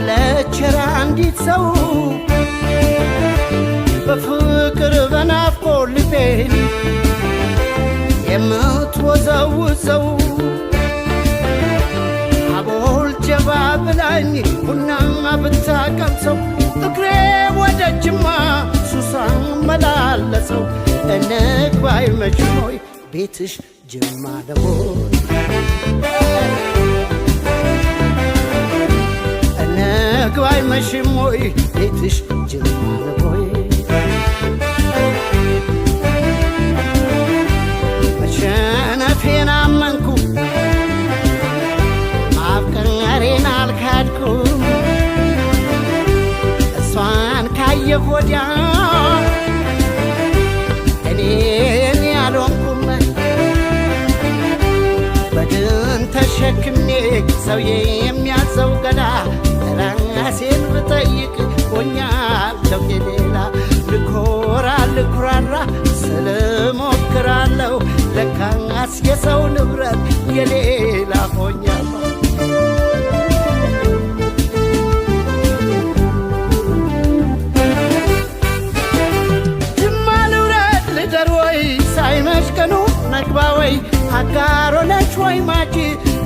አለች አንዲት ሰው በፍቅር በናፍቆት ልቤን የምትወዘውዘው አቦል ጀባ ብላኝ ቡና ብታቀምሰው እግሬ ወደ ጅማ ሱሳ መላለሰው እንግባ አይመችም ወይ ቤትሽ ጅማ ነው እንግባ አይመችም ወይ ቤትሽ ጅማ ነው መሸነፌን አመንኩ ማፍቀሬን አልካድኩም እሷን ካየሁ ወዲያ እኔን ያልሆንኩም በድን ተሸክሜ ሰውዬ የሚያዘው ገዳ ራሴን ብጠይቅ ሆኛለሁ የሌላ ልኮራ ልኩራራ ስለሞክራለሁ ለካስ የሰው ንብረት የሌላ ሆኛለሁ ጅማ ልውረድ ልደር ወይ ሳይመሽ ቀኑ ነግባ ወይ አጋሮ ነች ወይ ማጂ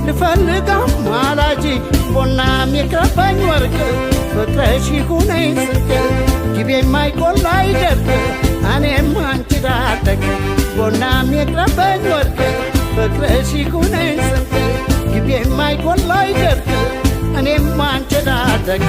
ልፈልጋው ማላጂ ቦናም የቅረበኝ ወርቅ ፍቅረሽ ይሁነኝ ስንቅ ግቤ የማይቆላ አይደርቅ እኔም አንቺ ዳደግ ቦናም የቅረበኝ ወርቅ ፍቅረሽ ይሁነኝ ስንቅ ግቤ የማይቆላ አይደርቅ እኔም አንቺ ዳደግ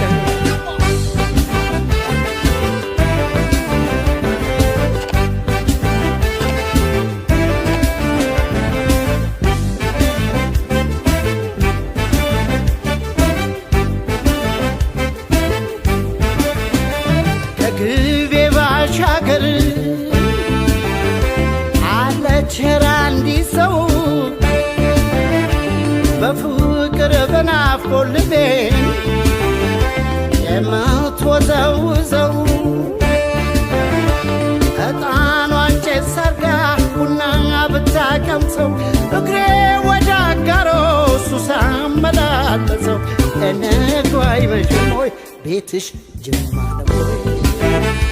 ግቤ ባሻገር አለች አንዲት ሰው በፍቅር በናፍቆት ልቤን የምትወዘውዘው ዕጣኗን ጭስ ሰርጋ ቡና ብታቀምሰው እግሬ ወደ አጋሮ ሱሳ መላለሰው እንግባ አይመችም ወይ ቤትሽ ጅማ ነው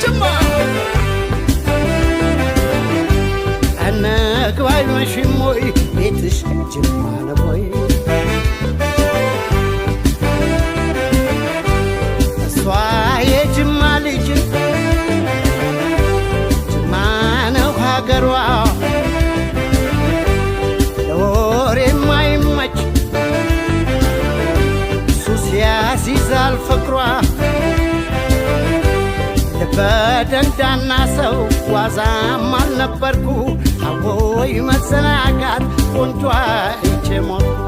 ጅማ እንግባ አይመችም ወይ ቤትሽ ጅማ ነው እሷ የጅማ ልጅ ጅማ ነው ሀገሯ ለወሬ የማይመች ሱስ ያስይዛል ፍቅሯ በደንዳና ሰው ዋዛም አልነበርኩ አቦይ መዘናጋት ቆንጆ አይቼ ሞትኩ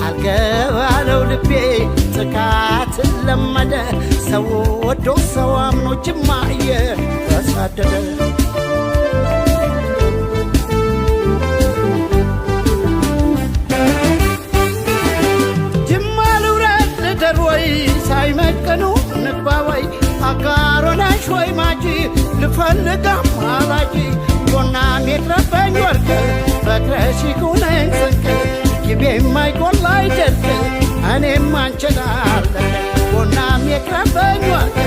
አልገባለው ልቤ ጥቃት ለመደ ሰው ወዶ ሰው አምኖ ጅማ እየተሳደደ ጅማ ልውረድ ልደር ወይ ሳይመቀኑ ንግባ ወይ አጋሮ ነሽ ወይ ማጂ ልፈልጋ ማላጂ ቦናም የቅረበኝ ወርቅ ፍቅረሽ ይሁነኝ ስንቅ ግቤ የማይቆላ አይደርቅ እኔም አንቺን አለቀ ቦናም የቅረበኝ ወርቅ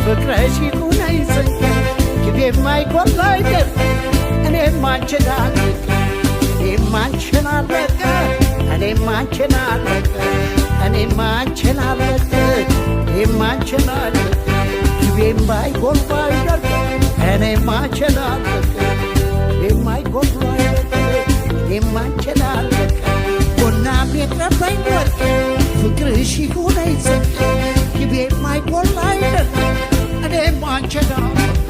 ፍቅረሽ ይሁነኝ ስንቅ ግቤ የማይቆላ አይደርቅ እኔም አንቺን አለቀ እኔም አንቺን አለቀ እኔም አንቺን አለቀ እኔም አንቺን አለቀ እኔም አንቺን አለቀ ግቤም ባይጎልባ አይደርቅ እኔም አንቺን አለቀ ግቤም አይጎልባ አይደርቅ እኔም አንቺን አለቀ ቦናም የቅረበኝ ወርቅ ፍቅርሽ ይሁነኝ ስንቅ ግቤም አይጎልባ አይደርቅ እኔም አንቺን አለቀ